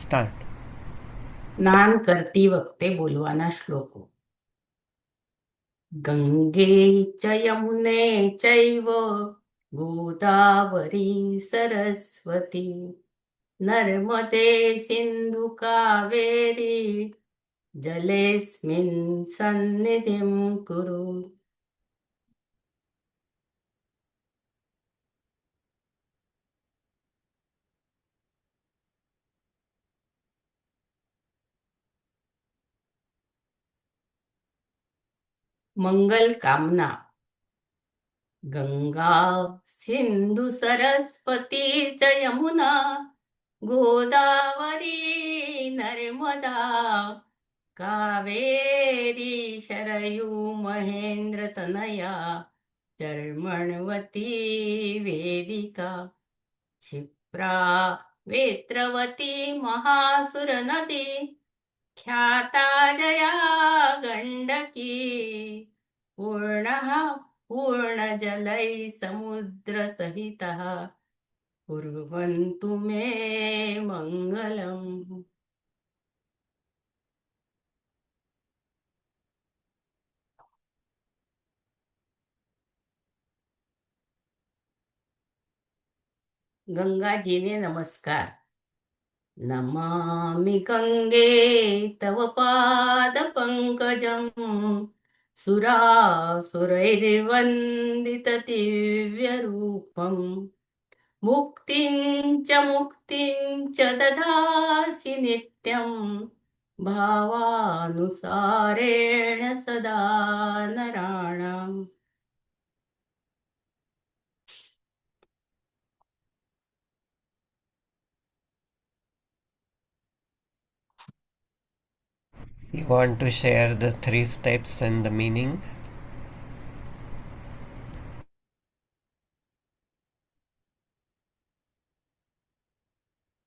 Start. स्नान करती वक्ते बोलवाना श्लोक. गंगे च यमुने चैव गोदावरी सरस्वती नर्मदे सिंधु कावेरी जलेस्मिन् सन्निधिं कुरु. मंगल कामना. गंगा सिंधु सरस्वती च यमुना गोदावरी नर्मदा कावेरी शरयू महेंद्रतनया चर्मणवती वेदिका क्षिप्रा वेत्रवती महासुरनदी ख्याता जया गंडकी पूर्णः पूर्णजलै समुद्रसहितः कुर्वन्तु मे मंगलम्. गंगाजीने नमस्कार. नमामि गंगे तव पाद पंकजं सुरासुरैर्वन्दित दिव्यरूपम् मुक्तिं च ददासि नित्यं भावानुसारेण सदा नराणाम्. You want to share the three steps and the meaning?